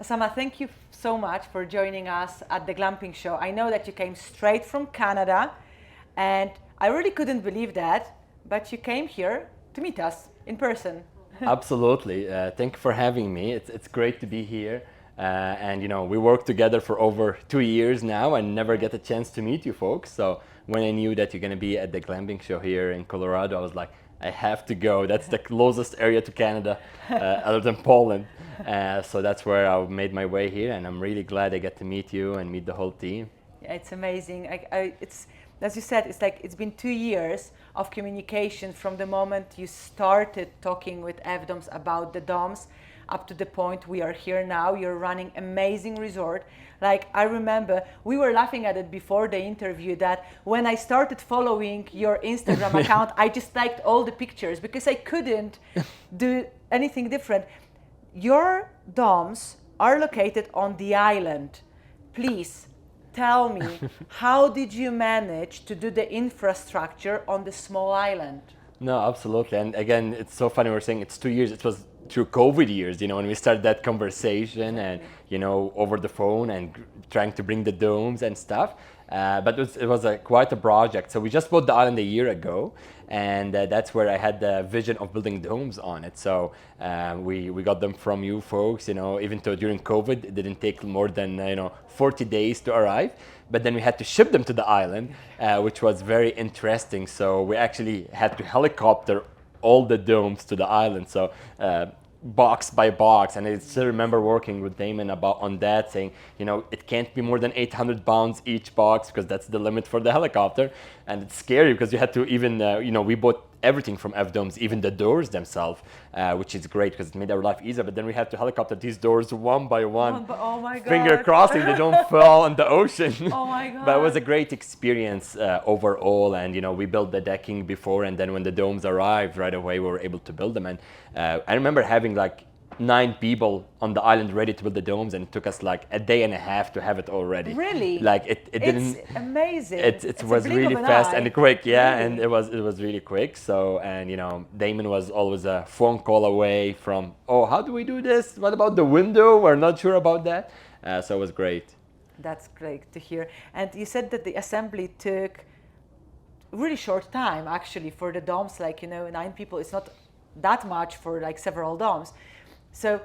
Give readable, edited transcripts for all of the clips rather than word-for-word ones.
Ossama, thank you so much for joining us at the Glamping Show. I know that you came straight from Canada, and I really couldn't believe that, but you came here to meet us in person. Absolutely. Thank you for having me. It's great to be here. And we worked together for over 2 years now and never get a chance to meet you folks. So when I knew that you're going to be at the Glamping Show here in Colorado, I was like, I have to go. That's the closest area to Canada other than Poland. So that's where I made my way here, and I'm really glad I get to meet you and meet the whole team. Yeah, it's amazing. It's, as you said, it's like it's been 2 years of communication from the moment you started talking with FDomes about the domes up to the point we are here now. You're running amazing resort. Like, I remember we were laughing at it before the interview that when I started following your Instagram account, I just liked all the pictures because I couldn't do anything different. Your domes are located on the island. Please tell me, how did you manage to do the infrastructure on the small island? No, absolutely. And again, it's so funny we're saying it's 2 years. It was through COVID years, when we started that conversation and, over the phone and trying to bring the domes and stuff. But it was quite a project. So we just bought the island a year ago, and that's where I had the vision of building domes on it. So we got them from you folks, even though during COVID, it didn't take more than, 40 days to arrive. But then we had to ship them to the island, which was very interesting. So we actually had to helicopter all the domes to the island. So box by box, and I still remember working with Damon on that, saying, it can't be more than 800 pounds each box because that's the limit for the helicopter. And it's scary because you had to even, we bought everything from FDomes, even the doors themselves, which is great because it made our life easier. But then we had to helicopter these doors one by one. Oh my God. Finger crossing they don't fall in the ocean. Oh my God. But it was a great experience overall. And, we built the decking before. And then when the domes arrived right away, we were able to build them. And I remember having like 9 people on the island ready to build the domes, and it took us like a day and a half to have it all ready. Really? Like it didn't. It's amazing. It was really fast and quick, yeah, Really? and it was really quick. So, and Damon was always a phone call away from, oh, how do we do this? What about the window? We're not sure about that. So it was great. That's great to hear. And you said that the assembly took really short time actually for the domes. Like 9 people. It's not that much for like several domes. So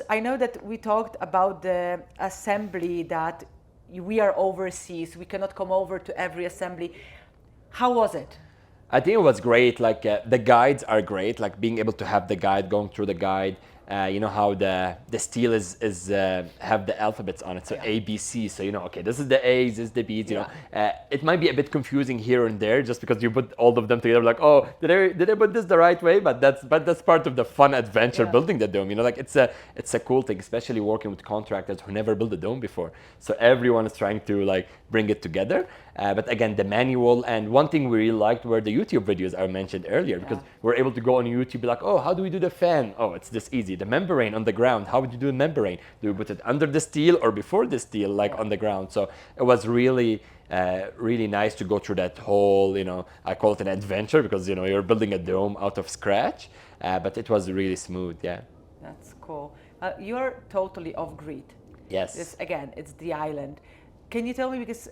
I know that we talked about the assembly that we are overseas, we cannot come over to every assembly. How was it? I think it was great. Like the guides are great. Like being able to have the guide, going through the guide. How the steel is have the alphabets on it, so A, B, C. So okay, this is the A's, this is the B's. It might be a bit confusing here and there, just because you put all of them together. Like, oh, did I put this the right way? But that's part of the fun adventure building the dome. Like it's a cool thing, especially working with contractors who never built a dome before. So everyone is trying to like bring it together. But again, the manual, and one thing we really liked were the YouTube videos I mentioned earlier, because we're able to go on YouTube, be like, oh, how do we do the fan? Oh, it's this easy. The membrane on the ground, how would you do a membrane? Do we put it under the steel or before the steel, like on the ground? So it was really, really nice to go through that whole, I call it an adventure because, you're building a dome out of scratch, but it was really smooth, yeah. That's cool. You're totally off-grid. Yes. Again, it's the island. Can you tell me, because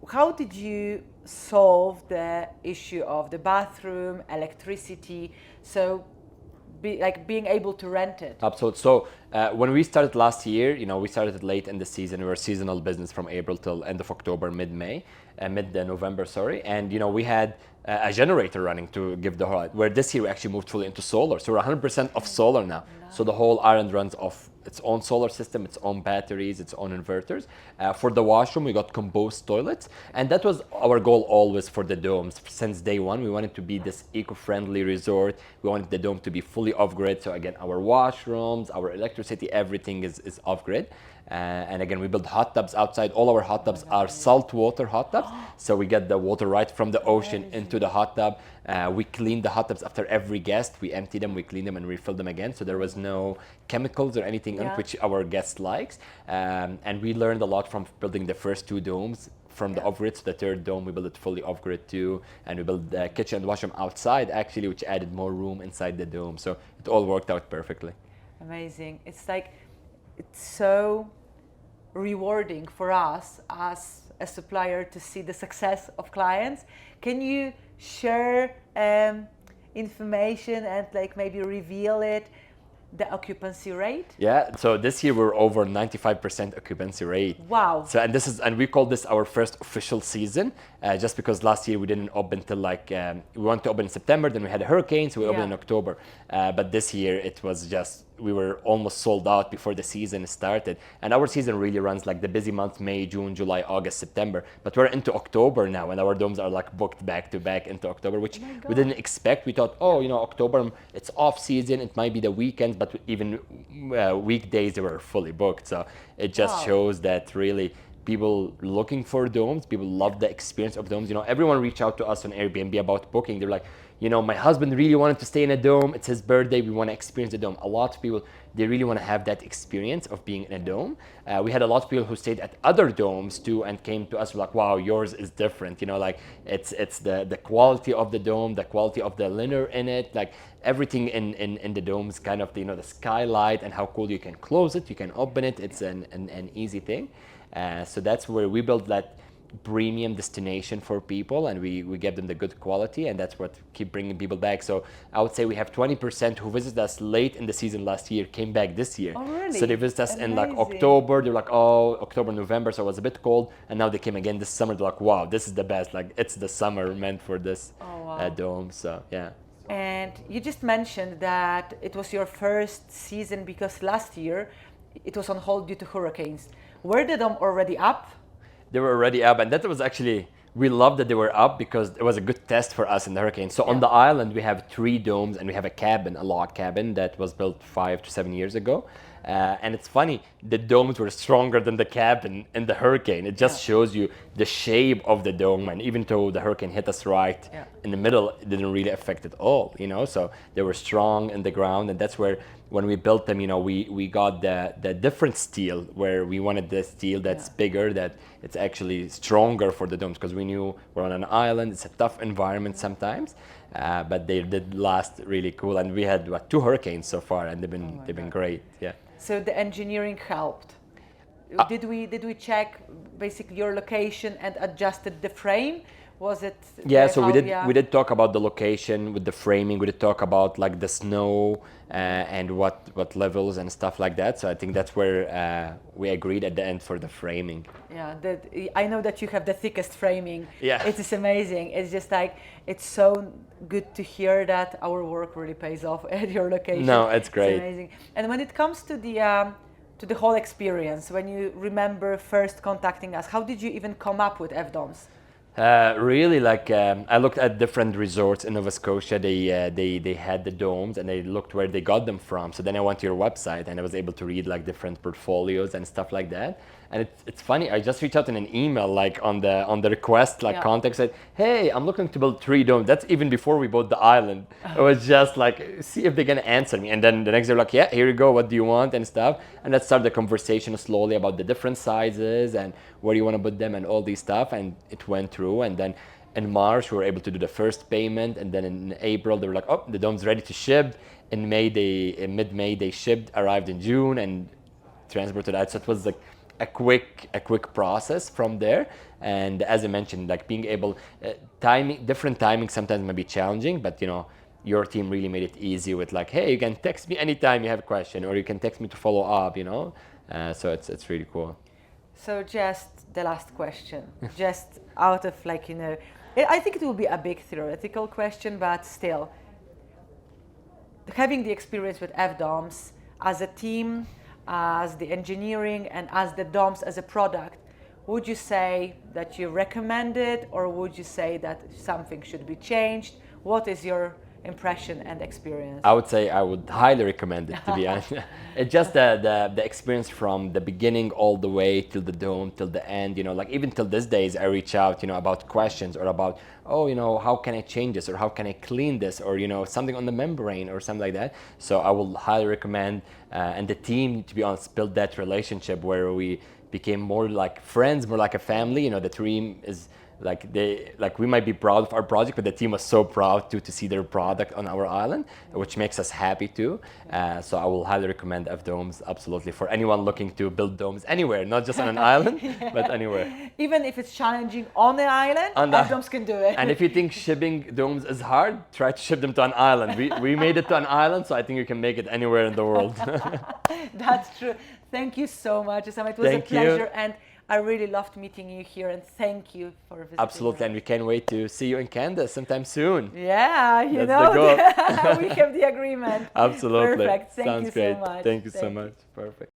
how did you solve the issue of the bathroom, electricity, so being able to rent it? Absolutely. So when we started last year, we started late in the season. We were a seasonal business from April till end of October, mid-November, sorry. And we had a generator running to give the whole. Where this year we actually moved fully into solar, so we're 100% of solar now. Nice. So the whole island runs off its own solar system, its own batteries, its own inverters. For the washroom, we got composed toilets, and that was our goal always for the domes. Since day one, we wanted to be this eco-friendly resort. We wanted the dome to be fully off-grid. So again, our washrooms, our electricity, everything is off-grid. And again, we build hot tubs outside. All our hot tubs are saltwater hot tubs. So we get the water right from the ocean into the hot tub. We clean the hot tubs after every guest. We empty them, we clean them, and refill them again. So there was no chemicals or anything in which our guest likes. And we learned a lot from building the first 2 domes. From the off-grid to the 3rd dome, we built it fully off-grid too. And we built the kitchen and washroom outside, actually, which added more room inside the dome. So it all worked out perfectly. Amazing. It's like, it's so rewarding for us as a supplier to see the success of clients. Can you share information and like maybe reveal it, the occupancy rate? Yeah, so this year we're over 95% occupancy rate. Wow. So and we call this our first official season, just because last year we didn't open till we wanted to open in September, then we had a hurricane, so we opened in October. But this year it was just, we were almost sold out before the season started. And our season really runs like the busy months, May, June, July, August, September. But we're into October now, and our domes are like booked back to back into October, which we didn't expect. We thought, oh, October, it's off season, it might be the weekends, but even weekdays they were fully booked. So it just shows that really people looking for domes, people love the experience of domes. Everyone reached out to us on Airbnb about booking. They're like, my husband really wanted to stay in a dome. It's his birthday. We want to experience the dome. A lot of people, they really want to have that experience of being in a dome. We had a lot of people who stayed at other domes too and came to us like, wow, yours is different. Like it's the quality of the dome, the quality of the liner in it, like everything in the domes, kind of the skylight and how cool you can close it, you can open it. It's an easy thing. So that's where we build that premium destination for people, and we give them the good quality, and that's what keep bringing people back. So I would say we have 20% who visited us late in the season last year came back this year. Oh, really? So they visited us in like Amazing. October. They're like, oh, October, November, so it was a bit cold, and now they came again this summer. They're like, wow, this is the best. Like it's the summer meant for this dome. So yeah. And you just mentioned that it was your first season because last year it was on hold due to hurricanes. Were the dome already up? They were already up, and that was actually, we love that they were up because it was a good test for us in the hurricane. So on the island we have 3 domes, and we have a cabin, a log cabin that was built 5 to 7 years ago. And it's funny, the domes were stronger than the cabin in the hurricane. It just shows you the shape of the dome, and even though the hurricane hit us right in the middle, it didn't really affect it all, So they were strong in the ground, and that's where, when we built them, we got the different steel, where we wanted the steel that's bigger, that it's actually stronger for the domes, because we knew we're on an island, it's a tough environment sometimes. But they did last really cool, and we had 2 hurricanes so far, and they've been great. Yeah. So the engineering helped. Did we check basically your location and adjusted the frame? Was it? Yeah, so we did talk about the location with the framing. We did talk about like the snow and what levels and stuff like that. So I think that's where we agreed at the end for the framing. Yeah, I know that you have the thickest framing. Yeah. It is amazing. It's just like, it's so good to hear that our work really pays off at your location. No, it's great. It's amazing. And when it comes to the whole experience, when you remember first contacting us, how did you even come up with FDomes? Really, like I looked at different resorts in Nova Scotia. They had the domes, and they looked where they got them from. So then I went to your website, and I was able to read like different portfolios and stuff like that. And it's funny. I just reached out in an email, like on the request, like contact, said, "Hey, I'm looking to build 3 domes." That's even before we bought the island. It was just like, see if they're gonna answer me. And then the next day, like, "Yeah, here you go. What do you want?" and stuff. And let's start the conversation slowly about the different sizes and where you want to put them and all these stuff. And it went through. And then in March, we were able to do the first payment. And then in April, they were like, "Oh, the dome's ready to ship." In mid-May, they shipped, arrived in June, and transported out. So it was like a quick process from there. And as I mentioned, like being able different timing sometimes might be challenging, but your team really made it easy with like, hey, you can text me anytime you have a question, or you can text me to follow up. So it's really cool. So just the last question, just out of like, I think it will be a big theoretical question, but still, having the experience with FDomes as a team, as the engineering, and as the domes as a product, would you say that you recommend it, or would you say that something should be changed? What is your impression and experience? I would say I would highly recommend it, to be honest. It's just the experience from the beginning all the way till the dome, till the end, like even till these days I reach out, about questions or about, how can I change this, or how can I clean this, or, something on the membrane or something like that. So I will highly recommend, and the team, to be honest, built that relationship where we became more like friends, more like a family. The team is we might be proud of our project, but the team was so proud to see their product on our island, which makes us happy too. So I will highly recommend FDomes, absolutely, for anyone looking to build domes anywhere, not just on an island, but anywhere. Even if it's challenging on the island, FDomes can do it. And if you think shipping domes is hard, try to ship them to an island. We made it to an island, so I think you can make it anywhere in the world. That's true. Thank you so much, Ossama. It was a pleasure, and I really loved meeting you here, and thank you for visiting. Absolutely, and we can't wait to see you in Canada sometime soon. Yeah, you That's know, the goal. we have the agreement. Absolutely. Perfect. Thank Sounds you great. so much. Thank you so much. Perfect.